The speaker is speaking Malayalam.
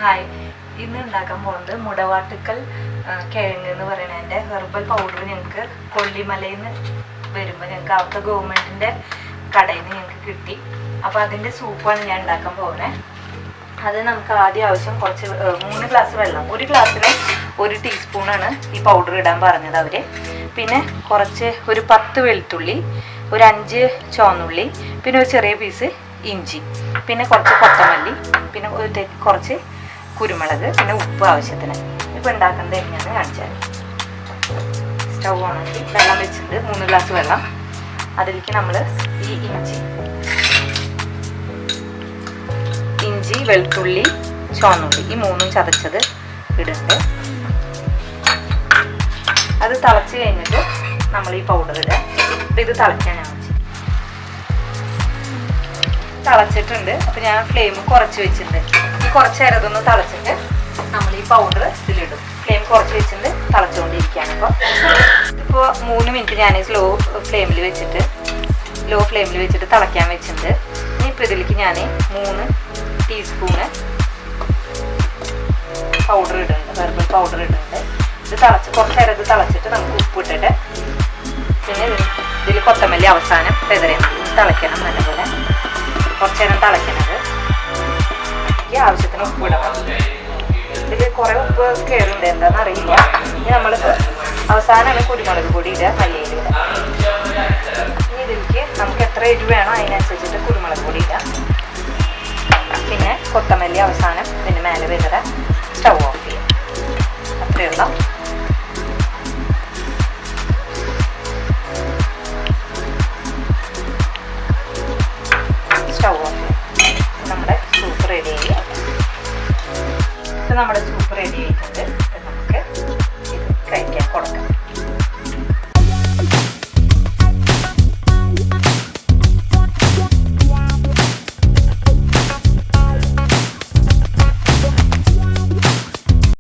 ഹായ്, ഇന്ന് ഉണ്ടാക്കാൻ പോകുന്നത് മുടവാട്ടുക്കൽ കിഴങ്ങ് എന്ന് പറയുന്നതിൻ്റെ ഹെർബൽ പൗഡർ ഞങ്ങൾക്ക് കൊള്ളിമലയിൽ നിന്ന് വരുമ്പോൾ ഞങ്ങൾക്ക് അവിടുത്തെ ഗവൺമെൻറ്റിൻ്റെ കടയിൽ നിന്ന് ഞങ്ങൾക്ക് കിട്ടി. അപ്പോൾ അതിൻ്റെ സൂപ്പാണ് ഞാൻ ഉണ്ടാക്കാൻ പോകുന്നത്. അത് നമുക്ക് ആദ്യം ആവശ്യം കുറച്ച് 3 ഗ്ലാസ് വെള്ളം, ഒരു ഗ്ലാസ്സിന് 1 ടീസ്പൂണാണ് ഈ പൗഡർ ഇടാൻ പറഞ്ഞത് അവർ. പിന്നെ ഒരു 10 വെളുത്തുള്ളി, ഒരു 5 ചുവന്നുള്ളി, പിന്നെ ഒരു ചെറിയ പീസ് ഇഞ്ചി, പിന്നെ കുറച്ച് കൊത്തമല്ലി, പിന്നെ കുറച്ച് കുരുമുളക്, പിന്നെ ഉപ്പ് ആവശ്യത്തിന്. ഇപ്പോൾ ഉണ്ടാക്കുന്നത് എങ്ങനെയാണെന്ന് കാണിച്ചാൽ, സ്റ്റൗ ഓണാക്കി വെള്ളം വെച്ചിട്ട് 3 ഗ്ലാസ് വെള്ളം, അതിലേക്ക് നമ്മൾ ഈ ഇഞ്ചി, വെളുത്തുള്ളി, ചുവന്നുള്ളി ഈ 3ഉം ചതച്ചത് ഇടുന്നുണ്ട്. അത് തിളച്ച് കഴിഞ്ഞിട്ട് നമ്മൾ ഈ പൗഡർ ഇടുക. ഇത് തിളയ്ക്കാനാണ് തിളച്ചിട്ടുണ്ട്. അപ്പോൾ ഞാൻ ഫ്ലെയിം കുറച്ച് വെച്ചിട്ടുണ്ട്. കുറച്ച് നേരം ഇതൊന്ന് തിളച്ചിട്ട് നമ്മൾ ഈ പൗഡർ ഇതിലിടും. ഫ്ലെയിം കുറച്ച് വെച്ചിട്ട് തിളച്ചുകൊണ്ടിരിക്കുകയാണ്. ഇപ്പോൾ 3 മിനിറ്റ് ഞാൻ ലോ ഫ്ലെയിമിൽ വെച്ചിട്ട് തിളയ്ക്കാൻ വെച്ചിട്ടുണ്ട്. ഇനിയിപ്പോൾ ഇതിലേക്ക് ഞാൻ 3 ടീസ്പൂണ് പൗഡർ ഇടുന്നുണ്ട്, ഹെർബൽ പൗഡർ ഇടുന്നുണ്ട്. ഇത് കുറച്ച് നേരം ഇത് തിളച്ചിട്ട് നമുക്ക് ഉപ്പ് ഇട്ടിട്ട് പിന്നെ ഇതിൽ കൊത്തമല്ലി അവസാനം പെതറിയാൽ തിളയ്ക്കണം. നല്ലപോലെ കുറച്ച് നേരം തിളയ്ക്കണത്. ഈ ആവശ്യത്തിന് ഉപ്പ് ഇടണം. ഇതിൽ കുറേ ഉപ്പ് കയറുന്നുണ്ട്, എന്താണെന്ന് അറിയില്ല. ഇനി നമ്മൾ അവസാനമാണ് കുരുമുളക് പൊടി ഇടുക, മല്ലിയില ഇടുക. ഇനി ഇതിലേക്ക് നമുക്ക് എത്ര എരിവ് വേണോ അതിനനുസരിച്ചിട്ട് കുരുമുളക് പൊടി ഇടുക. പിന്നെ കൊത്തമല്ലി അവസാനം ഇതിൻ്റെ മേലെ വെതറ, സ്റ്റൗ ഓഫ് ചെയ്യുക. അത്രയുള്ള സ്റ്റൗ ഓഫ് ചെയ്യുക. നമ്മുടെ സൂപ്പ് റെഡി ആയി. ഇപ്പം നമ്മുടെ സൂപ്പ് റെഡി ആയിട്ടുണ്ട്. നമുക്ക് ഇത് കഴിക്കാൻ കൊടുക്കാം.